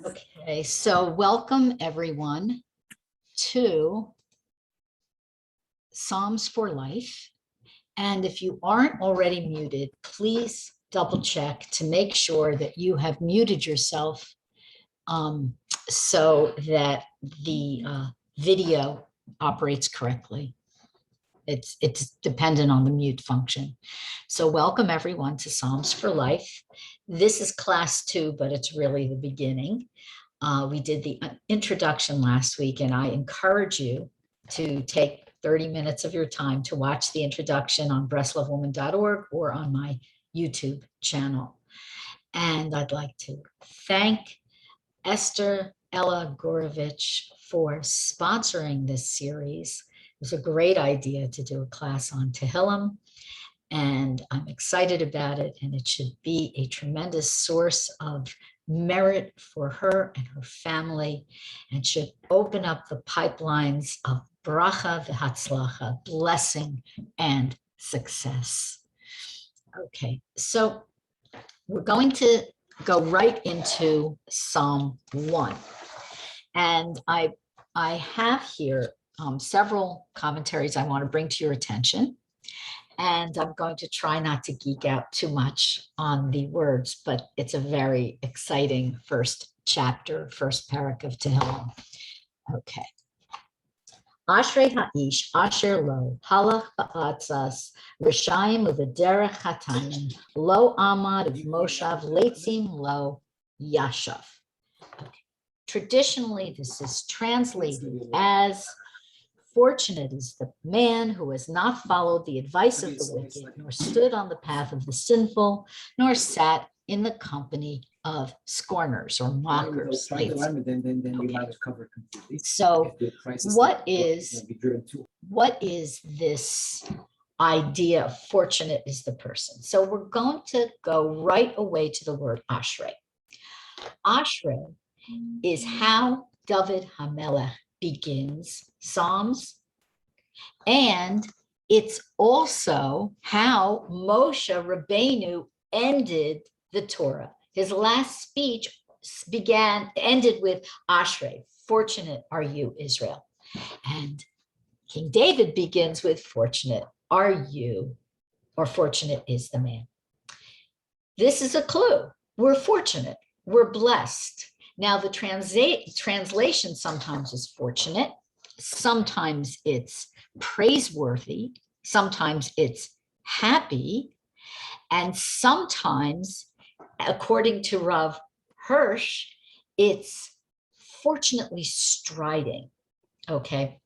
Okay, so welcome everyone to Psalms for Life. And if you aren't already muted, please double check to make sure that you have muted yourself so that the video operates correctly. It's dependent on the mute function. So welcome everyone to Psalms for Life. This is class 2, but it's really the beginning. We did the introduction last week, and I encourage you to take 30 minutes of your time to watch the introduction on breslovwoman.org or on my YouTube channel. And I'd like to thank Esther Ella Gorovich for sponsoring this series. It was a great idea to do a class on Tehillim, and I'm excited about it, and it should be a tremendous source of merit for her and her family, and should open up the pipelines of bracha v'hatzlacha, blessing and success. Okay, so we're going to go right into Psalm 1. And I have here several commentaries I want to bring to your attention. And I'm going to try not to geek out too much on the words, but it's a very exciting first chapter, first parak of Tehillim. Okay. Ashrei ha'ish asher lo halach ba'atzas rishayim u'v'derech chatayim lo amad v'moshav leitzim lo yashav. Okay. Traditionally, this is translated as fortunate is the man who has not followed the advice of the wicked, nor stood on the path of the sinful, nor sat in the company of scorners or mockers. So what is this idea of fortunate is the person? So we're going to go right away to the word Ashrei. Ashrei is how David HaMelech begins Psalms, and it's also how Moshe Rabbeinu ended the Torah. His last speech ended with Ashrei, fortunate are you, Israel. And King David begins with fortunate are you, or fortunate is the man. This is a clue. We're fortunate, we're blessed. Now, the translation sometimes is fortunate, sometimes it's praiseworthy, sometimes it's happy, and sometimes, according to Rav Hirsch, it's fortunately striding. Okay.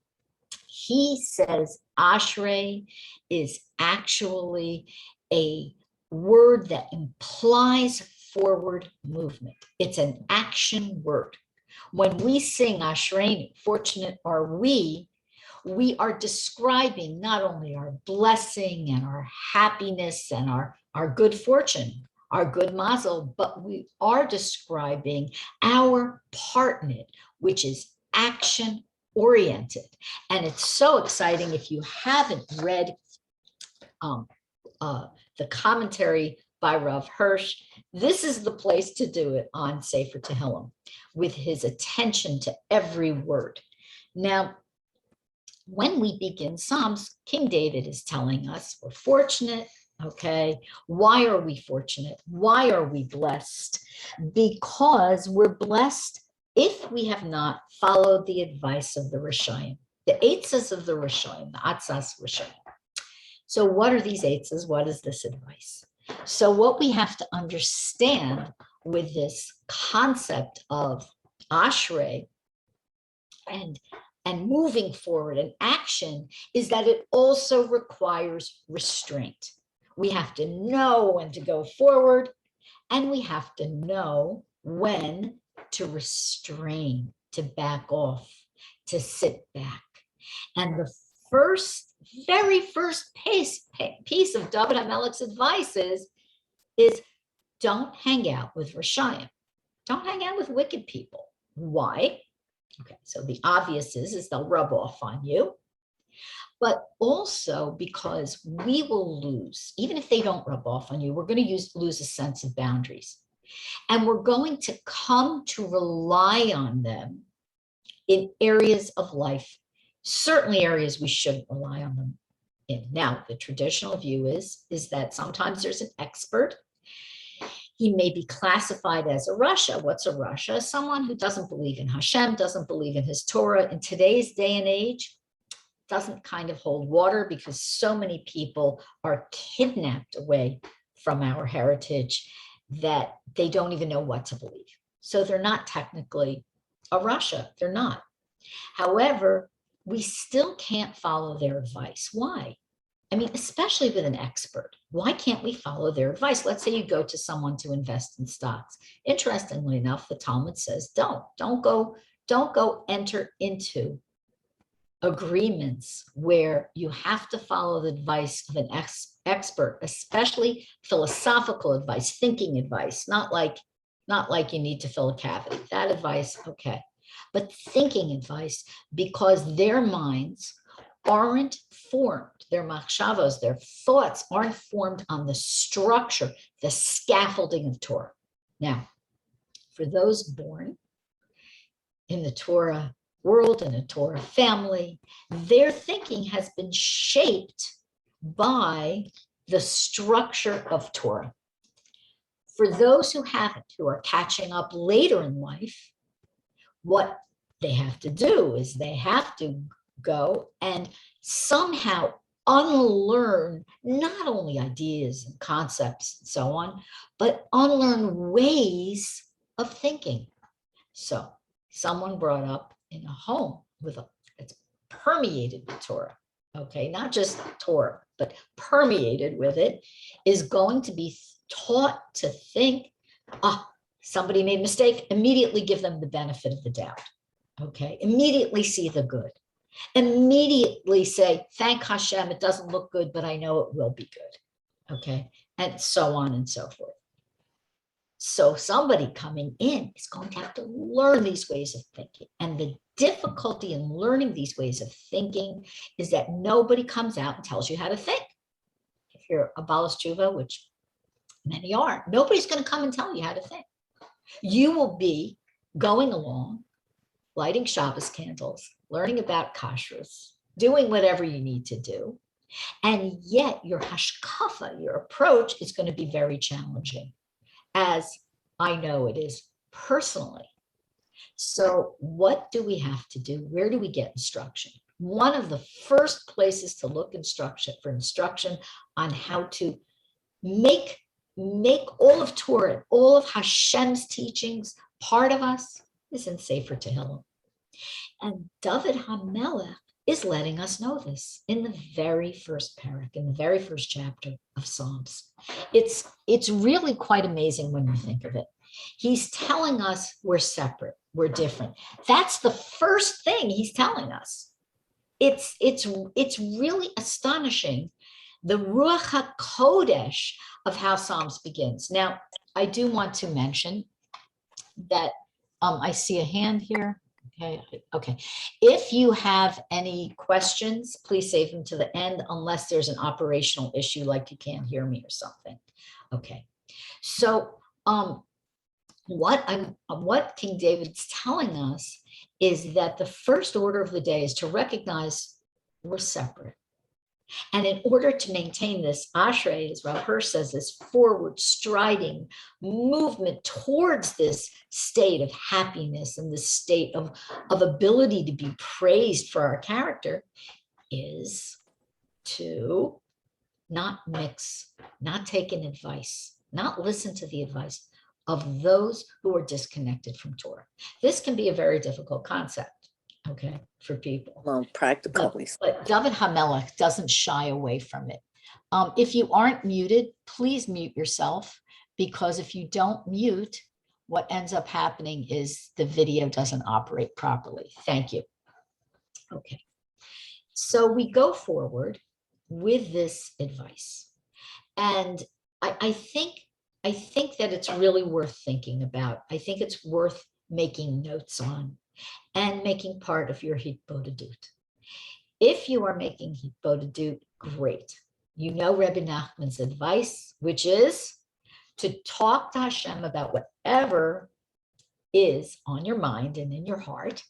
He says Ashrei is actually a word that implies forward movement. It's an action word. When we sing Ashreinu, fortunate are we are describing not only our blessing and our happiness and our good fortune, our good mazel, but we are describing our part in it, which is action oriented. And it's so exciting. If you haven't read the commentary by Rav Hirsch, this is the place to do it on Sefer Tehillim, with his attention to every word. Now, when we begin Psalms, King David is telling us we're fortunate. Okay, why are we fortunate? Why are we blessed? Because we're blessed if we have not followed the advice of the Rishayim, the eitzes of the Rishayim, the Atzas Rishayim. So what are these eitzes? What is this advice? So what we have to understand with this concept of Ashrei and moving forward and action is that it also requires restraint. We have to know when to go forward, and we have to know when to restrain, to back off, to sit back. And the very first piece of David HaMelech's advice is don't hang out with Rishayim. Don't hang out with wicked people. Why? Okay, so the obvious is they'll rub off on you, but also because we will lose, even if they don't rub off on you, we're going to lose a sense of boundaries. And we're going to come to rely on them in areas of life, certainly areas we shouldn't rely on them in. Now, the traditional view is that sometimes there's an expert. He may be classified as a Rasha. What's a Rasha? Someone who doesn't believe in Hashem, doesn't believe in his Torah. In today's day and age, doesn't kind of hold water because so many people are kidnapped away from our heritage that they don't even know what to believe. So they're not technically a Rasha. They're not. However, we still can't follow their advice. Why? I mean, especially with an expert. Why can't we follow their advice? Let's say you go to someone to invest in stocks. Interestingly enough, the Talmud says, don't go enter into agreements where you have to follow the advice of an expert, especially philosophical advice, thinking advice, not like you need to fill a cavity. That advice, okay. But thinking advice, because their minds aren't formed, their machshavos, their thoughts aren't formed on the structure, the scaffolding of Torah. Now, for those born in the Torah world, in a Torah family, their thinking has been shaped by the structure of Torah. For those who haven't, who are catching up later in life, what they have to do is they have to go and somehow unlearn not only ideas and concepts and so on, but unlearn ways of thinking. So someone brought up in a home it's permeated with Torah, okay, not just Torah, but permeated with it, is going to be taught to think, somebody made a mistake, immediately give them the benefit of the doubt, okay, immediately see the good, immediately say, thank Hashem, it doesn't look good, but I know it will be good, okay, and so on and so forth. So somebody coming in is going to have to learn these ways of thinking. And the difficulty in learning these ways of thinking is that nobody comes out and tells you how to think. If you're a Balas Tshuva, which many are, nobody's going to come and tell you how to think. You will be going along, lighting Shabbos candles, learning about kashrus, doing whatever you need to do. And yet your hashkafa, your approach, is going to be very challenging, as I know it is personally. So what do we have to do? Where do we get instruction? One of the first places to look for instruction on how to make all of Torah, all of Hashem's teachings part of us, is in Sefer Tehillim. And David HaMelech is letting us know this in the very first parak, in the very first chapter of Psalms. It's really quite amazing when you think of it. He's telling us we're separate, we're different. That's the first thing he's telling us. It's really astonishing, the Ruach HaKodesh of how Psalms begins. Now, I do want to mention that I see a hand here. Okay. If you have any questions, please save them to the end, unless there's an operational issue, like you can't hear me or something. Okay. So what King David's telling us is that the first order of the day is to recognize we're separate. And in order to maintain this ashrei, as Rav Hirsch says, this forward striding movement towards this state of happiness and this state of ability to be praised for our character, is to not mix, not take an advice, not listen to the advice of those who are disconnected from Torah. This can be a very difficult concept, okay, for people. Well, practically. But David HaMelech doesn't shy away from it. If you aren't muted, please mute yourself, because if you don't mute, what ends up happening is the video doesn't operate properly. Thank you. Okay. So we go forward with this advice. And I think that it's really worth thinking about. I think it's worth making notes on and making part of your hitbodedut. If you are making hitbodedut, great. You know Rebbe Nachman's advice, which is to talk to Hashem about whatever is on your mind and in your heart.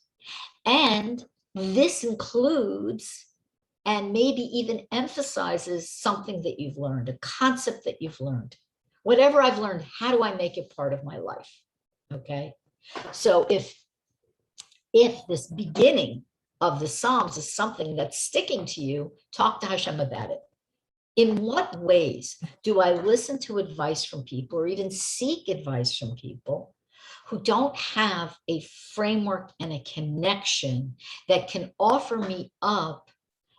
And this includes and maybe even emphasizes something that you've learned, a concept that you've learned. Whatever I've learned, how do I make it part of my life? Okay. So if this beginning of the Psalms is something that's sticking to you, talk to Hashem about it. In what ways do I listen to advice from people or even seek advice from people who don't have a framework and a connection that can offer me up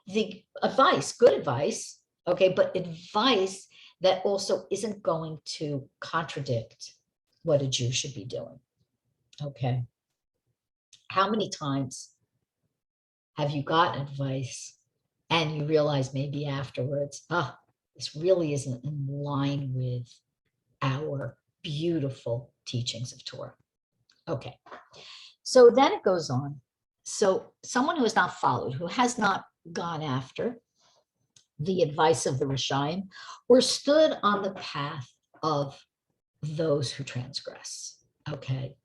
the advice, good advice, okay, but advice that also isn't going to contradict what a Jew should be doing, okay? How many times have you gotten advice and you realize maybe afterwards, this really isn't in line with our beautiful teachings of Torah? Okay, so then it goes on. So someone who has not followed, who has not gone after the advice of the Rishaim or stood on the path of those who transgress, okay?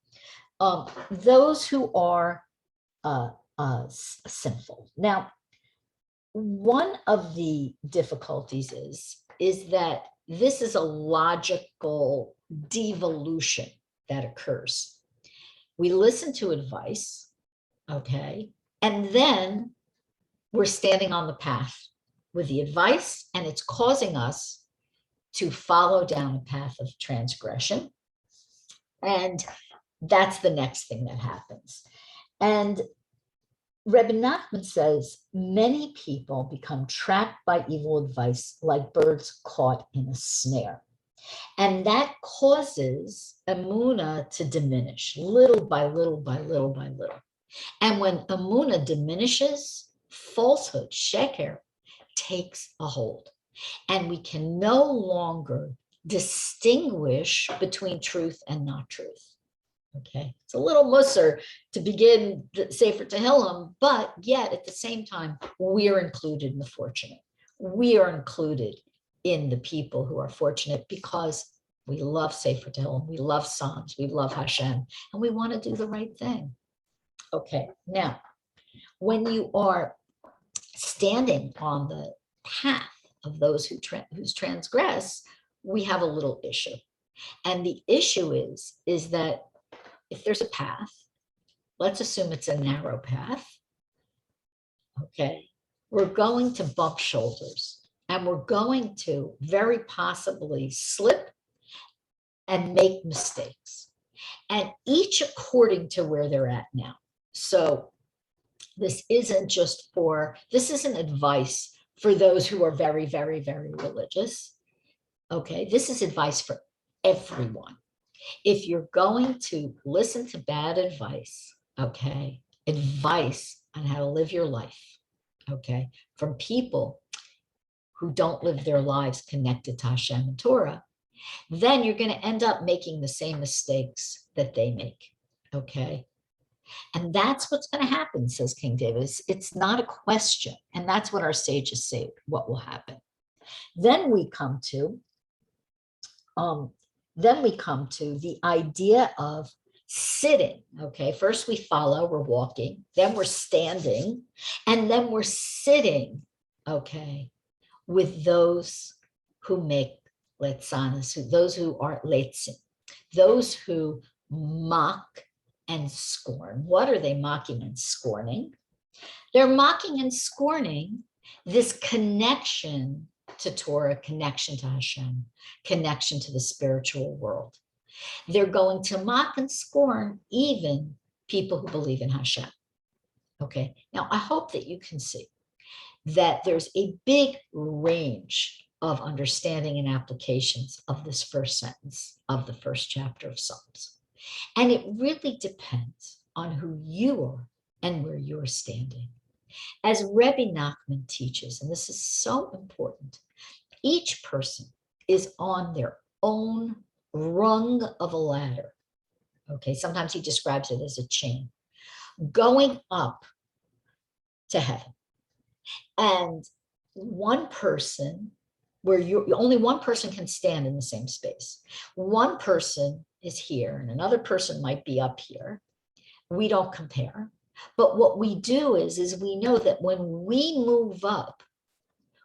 Those who are sinful. Now, one of the difficulties is that this is a logical devolution that occurs. We listen to advice, okay, and then we're standing on the path with the advice, and it's causing us to follow down a path of transgression. And that's the next thing that happens. And Rebbe Nachman says, many people become trapped by evil advice like birds caught in a snare. And that causes emunah to diminish little by little by little by little. And when emunah diminishes, falsehood, sheker, takes a hold. And we can no longer distinguish between truth and not truth. Okay, it's a little musser to begin the Sefer Tehillim, but yet at the same time, we're included in the fortunate. We are included in the people who are fortunate because we love Sefer Tehillim, we love Psalms, we love Hashem, and we want to do the right thing. Okay, now, when you are standing on the path of those who transgress, we have a little issue. And the issue is that if there's a path, let's assume it's a narrow path, okay, we're going to bump shoulders and we're going to very possibly slip and make mistakes, and each according to where they're at now. So this isn't advice for those who are very, very, very religious. Okay, this is advice for everyone. If you're going to listen to bad advice, okay, advice on how to live your life, okay, from people who don't live their lives connected to Hashem and Torah, then you're going to end up making the same mistakes that they make, okay? And that's what's going to happen, says King David. It's not a question. And that's what our sages say, what will happen. Then we come to the idea of sitting, okay? First we follow, we're walking, then we're standing, and then we're sitting, okay, with those who make letzanas, those who are letzin, those who mock and scorn. What are they mocking and scorning? They're mocking and scorning this connection to Torah, connection to Hashem, connection to the spiritual world. They're going to mock and scorn even people who believe in Hashem. Okay, now I hope that you can see that there's a big range of understanding and applications of this first sentence of the first chapter of Psalms. And it really depends on who you are and where you're standing. As Rebbe Nachman teaches, and this is so important, each person is on their own rung of a ladder. Okay, sometimes he describes it as a chain, going up to heaven. And one person where only one person can stand in the same space. One person is here and another person might be up here. We don't compare. But what we do is we know that when we move up,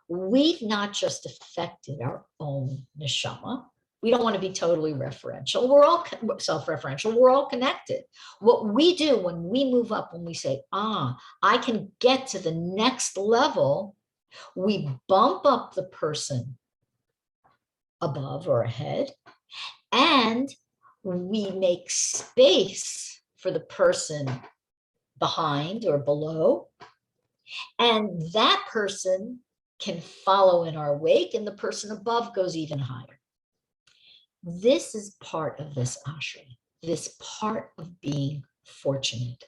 we've not just affected our own neshama. We don't want to be totally referential. We're all self-referential. We're all connected. What we do when we move up, when we say, I can get to the next level, we bump up the person above or ahead, and we make space for the person behind or below, and that person can follow in our wake, and the person above goes even higher. This is part of this ashrei, this part of being fortunate.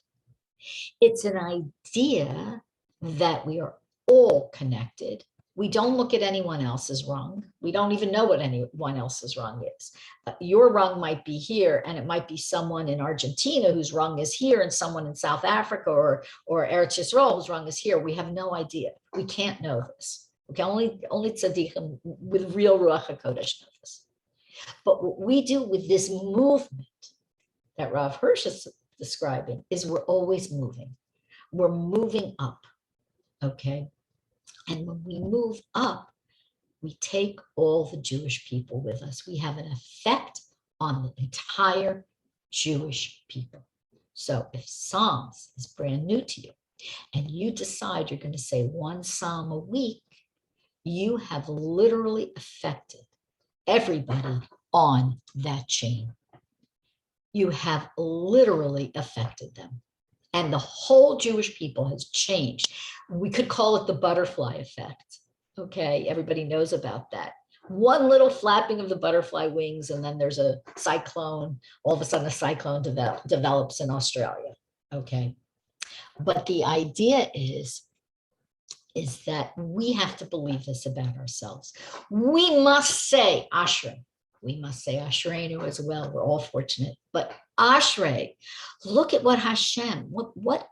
It's an idea that we are all connected. We don't look at anyone else's rung. We don't even know what anyone else's rung is. Your rung might be here, and it might be someone in Argentina whose rung is here, and someone in South Africa or Eretz Yisrael whose rung is here. We have no idea. We can't know this. Okay, only tzaddikim with real Ruach HaKodesh know this. But what we do with this movement that Rav Hirsch is describing is we're always moving. We're moving up, okay? And when we move up, we take all the Jewish people with us. We have an effect on the entire Jewish people. So if Psalms is brand new to you, and you decide you're going to say one Psalm a week, you have literally affected everybody on that chain. You have literally affected them. And the whole Jewish people has changed. We could call it the butterfly effect. Okay, everybody knows about that. One little flapping of the butterfly wings, and then there's a cyclone. All of a sudden, a cyclone develops in Australia. Okay, but the idea is that we have to believe this about ourselves. We must say Ashrei. We must say Ashreinu as well. We're all fortunate, but Ashrei, look at what Hashem, what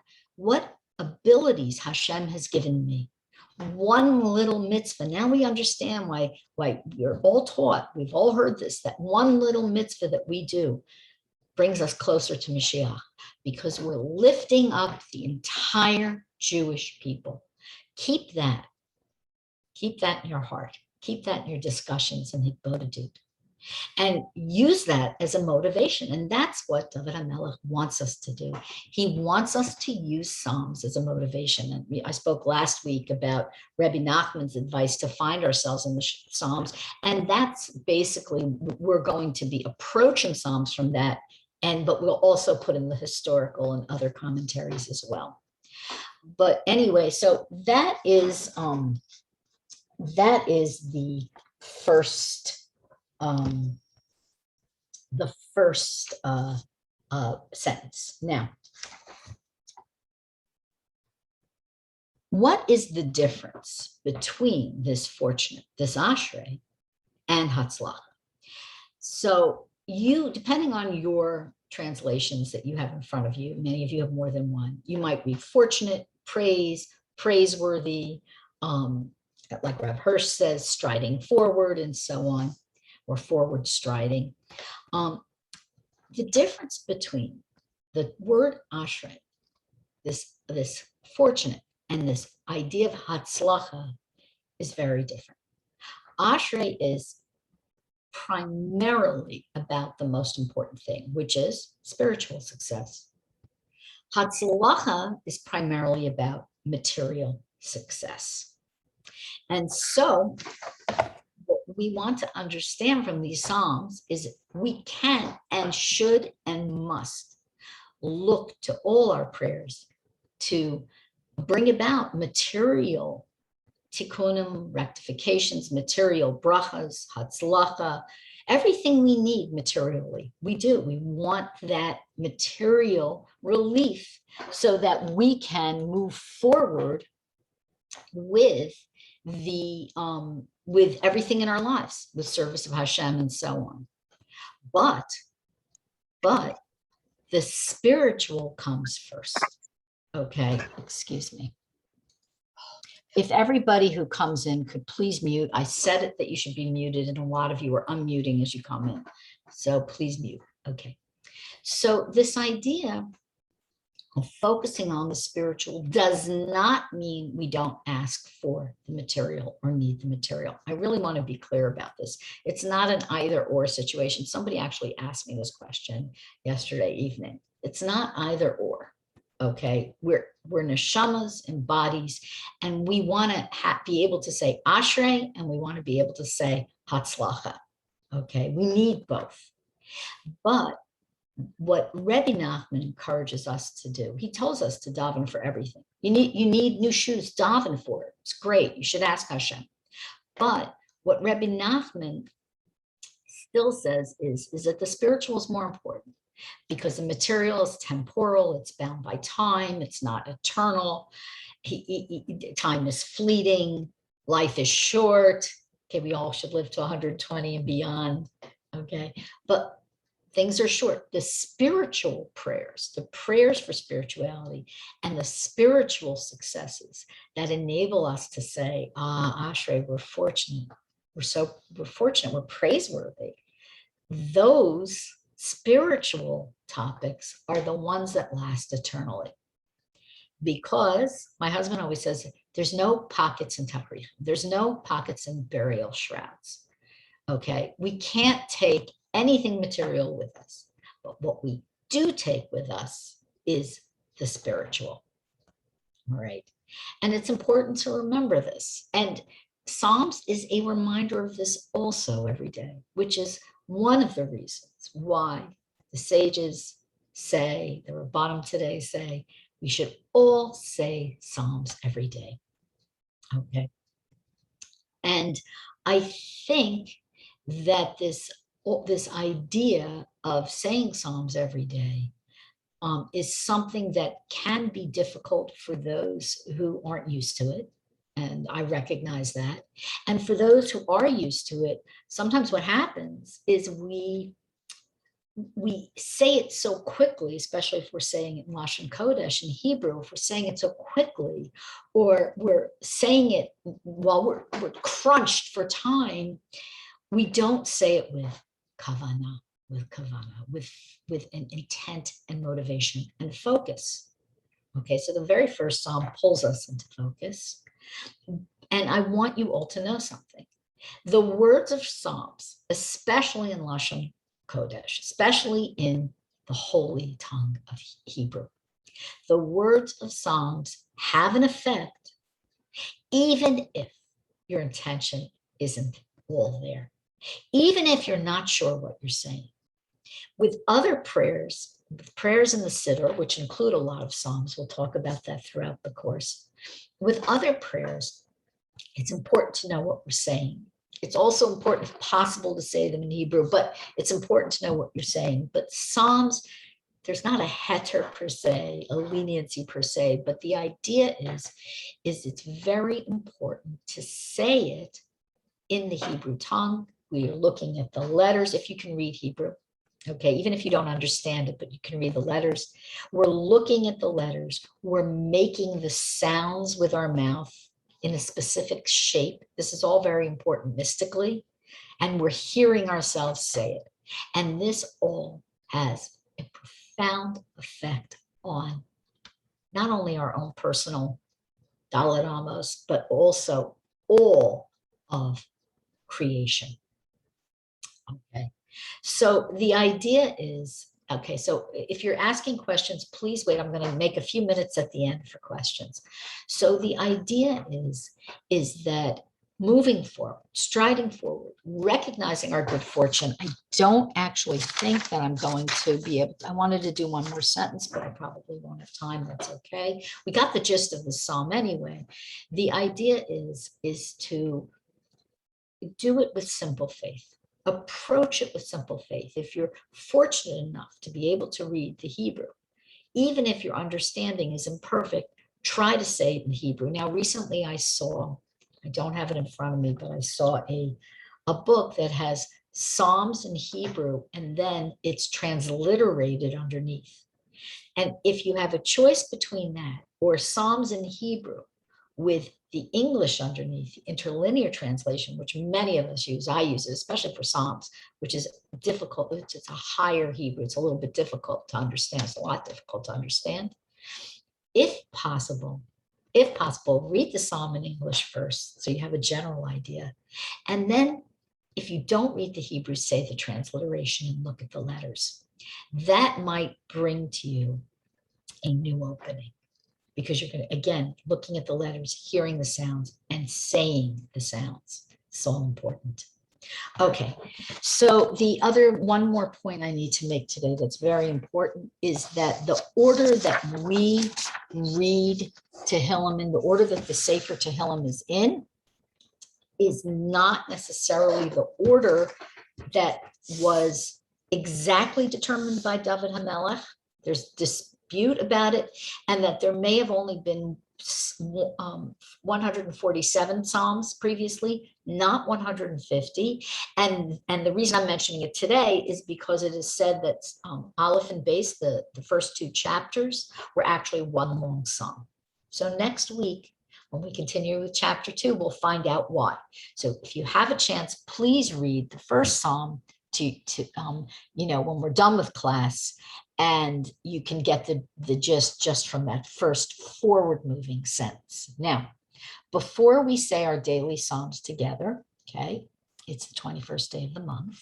abilities Hashem has given me. One little mitzvah. Now we understand why we're all taught, we've all heard this, that one little mitzvah that we do brings us closer to Mashiach, because we're lifting up the entire Jewish people. Keep that in your heart. Keep that in your discussions and hippo, and use that as a motivation. And that's what David HaMelech wants us to do. He wants us to use Psalms as a motivation. And I spoke last week about Rebbe Nachman's advice to find ourselves in the Psalms. And that's basically, we're going to be approaching Psalms from that. But we'll also put in the historical and other commentaries as well. But anyway, so that is the first sentence. Now, what is the difference between this fortunate, this ashrei, and hatzlacha? So you, depending on your translations that you have in front of you, many of you have more than one, you might read fortunate, praise, praiseworthy, like Rav Hirsch says, striding forward, and so on, or forward striding. The difference between the word ashrei, this fortunate, and this idea of hatzlacha is very different. Ashrei is primarily about the most important thing, which is spiritual success. Hatzlacha is primarily about material success. And so what we want to understand from these Psalms is we can and should and must look to all our prayers to bring about material tikkunim, rectifications, material brachas, hatzlacha, everything we need materially. We do. We want that material relief so that we can move forward with with everything in our lives, with service of Hashem and so on. But the spiritual comes first. Okay, excuse me. If everybody who comes in could please mute. I said it that you should be muted, and a lot of you are unmuting as you come in. So please mute. Okay. So this idea of focusing on the spiritual does not mean we don't ask for the material or need the material. I really want to be clear about this. It's not an either or situation. Somebody actually asked me this question yesterday evening. It's not either or. Okay, we're neshamas and bodies, and we want to be able to say ashrei, and we want to be able to say hatzlacha. Okay, we need both. But what Rebbe Nachman encourages us to do, he tells us to daven for everything. You need new shoes, daven for it. It's great. You should ask Hashem. But what Rebbe Nachman still says is that the spiritual is more important, because the material is temporal, it's bound by time, it's not eternal. Time is fleeting, life is short. Okay, we all should live to 120 and beyond. Okay, but things are short. The spiritual prayers, the prayers for spirituality, and the spiritual successes that enable us to say, Ashrei, we're fortunate. We're fortunate, we're praiseworthy. Those spiritual topics are the ones that last eternally. Because my husband always says, there's no pockets in Tachrichim. There's no pockets in burial shrouds. Okay, we can't take anything material with us, but what we do take with us is the spiritual. All right, and it's important to remember this. And Psalms is a reminder of this also every day, which is one of the reasons why the sages say, the Rabbanim today say, we should all say Psalms every day. Okay, and I think that this idea of saying Psalms every day is something that can be difficult for those who aren't used to it. And I recognize that. And for those who are used to it, sometimes what happens is we say it so quickly, especially if we're saying it in Lashon Kodesh in Hebrew, if we're saying it so quickly, or we're saying it while we're crunched for time, we don't say it with kavana, with an intent and motivation and focus. Okay, so the very first psalm pulls us into focus. And I want you all to know something. The words of Psalms, especially in Lashon Kodesh, especially in the holy tongue of Hebrew, the words of Psalms have an effect, even if your intention isn't all there, even if you're not sure what you're saying. With other prayers, prayers in the Siddur, which include a lot of Psalms, we'll talk about that throughout the course. With other prayers, it's important to know what we're saying. It's also important, if possible, to say them in Hebrew, but it's important to know what you're saying. But Psalms, there's not a heter per se, a leniency per se, but the idea is it's very important to say it in the Hebrew tongue. We are looking at the letters, if you can read Hebrew. Okay, even if you don't understand it, but you can read the letters. We're looking at the letters. We're making the sounds with our mouth in a specific shape. This is all very important mystically. And we're hearing ourselves say it. And this all has a profound effect on not only our own personal Dalet Amos, but also all of creation. Okay. So the idea is, okay, so if you're asking questions, please wait. I'm going to make a few minutes at the end for questions. So the idea is that moving forward, striding forward, recognizing our good fortune. I don't actually think that I'm going to be able to, I wanted to do one more sentence, but I probably won't have time. That's okay. We got the gist of the psalm anyway. The idea is to do it with simple faith. Approach it with simple faith. If you're fortunate enough to be able to read the Hebrew, even if your understanding is imperfect, try to say it in Hebrew. Now, recently I don't have it in front of me, but I saw a book that has Psalms in Hebrew, and then it's transliterated underneath. And if you have a choice between that or Psalms in Hebrew with the English underneath, the interlinear translation, which many of us use. I use it, especially for Psalms, which is difficult. It's a higher Hebrew. It's a little bit difficult to understand. It's a lot difficult to understand. If possible, read the Psalm in English first, so you have a general idea. And then if you don't read the Hebrew, say the transliteration and look at the letters. That might bring to you a new opening, because you're going to, again, looking at the letters, hearing the sounds, and saying the sounds. So important. Okay, so one more point I need to make today that's very important is that the order that we read Tehillim in, the order that the Sefer Tehillim is in, is not necessarily the order that was exactly determined by David HaMelech. There's dispute about it, and that there may have only been 147 Psalms previously, not 150. And the reason I'm mentioning it today is because it is said that Aleph and Beis, the first two chapters, were actually one long psalm. So next week, when we continue with chapter 2, we'll find out why. So if you have a chance, please read the first psalm when we're done with class, and you can get the gist just from that first forward-moving sentence. Now, before we say our daily psalms together, okay, it's the 21st day of the month,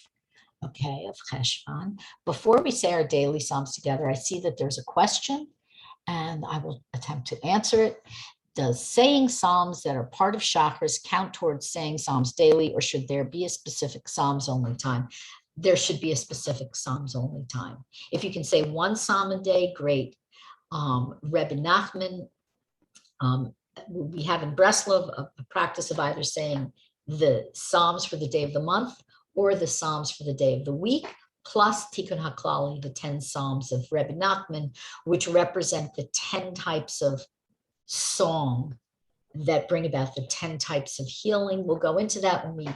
okay, of Cheshvan. Before we say our daily psalms together, I see that there's a question, and I will attempt to answer it. Does saying psalms that are part of chakras count towards saying psalms daily, or should there be a specific psalms only time? There should be a specific psalms only time. If you can say one psalm a day, great. Rebbe Nachman, we have in Breslov a practice of either saying the psalms for the day of the month or the psalms for the day of the week, plus Tikkun HaKlali, the 10 psalms of Rebbe Nachman, which represent the 10 types of song that bring about the 10 types of healing. We'll go into that when we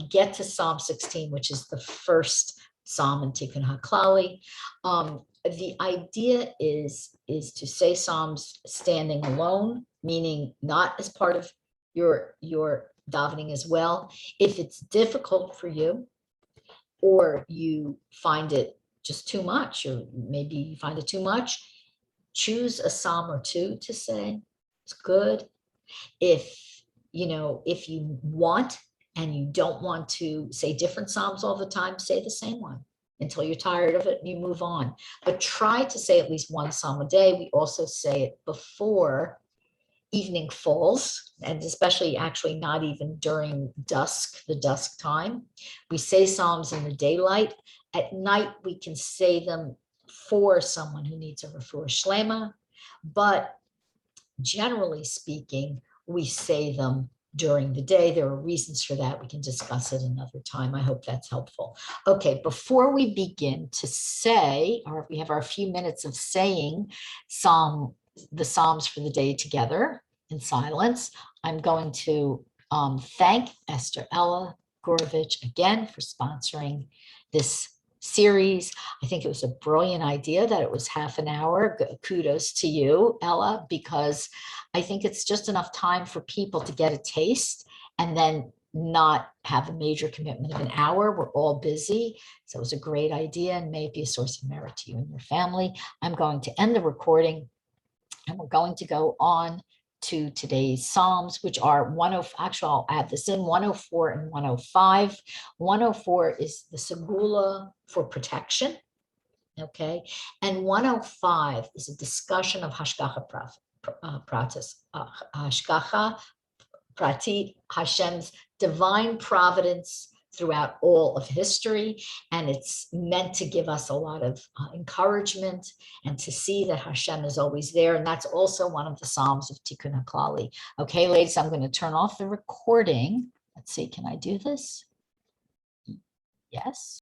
get to Psalm 16, which is the first psalm in Tikkun HaKlali. The idea is to say psalms standing alone, meaning not as part of your davening as well. If it's difficult for you, or you find it just too much, or maybe you find it too much, choose a psalm or two to say. It's good. If you want and you don't want to say different psalms all the time, say the same one until you're tired of it and you move on. But try to say at least one psalm a day. We also say it before evening falls, and especially actually not even during the dusk time. We say psalms in the daylight. At night, we can say them for someone who needs a Refuah Sheleimah, but generally speaking, we say them during the day. There are reasons for that. We can discuss it another time. I hope that's helpful. Okay, before we begin to say, or we have our few minutes of saying the Psalms for the day together in silence, I'm going to thank Esther Ella Gorovich again for sponsoring this series. I think it was a brilliant idea that it was half an hour. Kudos to you, Ella, because I think it's just enough time for people to get a taste and then not have a major commitment of an hour. We're all busy. So it was a great idea, and may it be a source of merit to you and your family. I'm going to end the recording, and we're going to go on to today's Psalms, which are actually I'll add this in, 104 and 105. 104 is the Segula for protection, okay? And 105 is a discussion of Hashgacha Hashgacha Pratit, Hashem's divine providence throughout all of history, and it's meant to give us a lot of encouragement and to see that Hashem is always there. And that's also one of the Psalms of Tikkun HaKlali. Okay, ladies, I'm going to turn off the recording. Let's see, can I do this? Yes.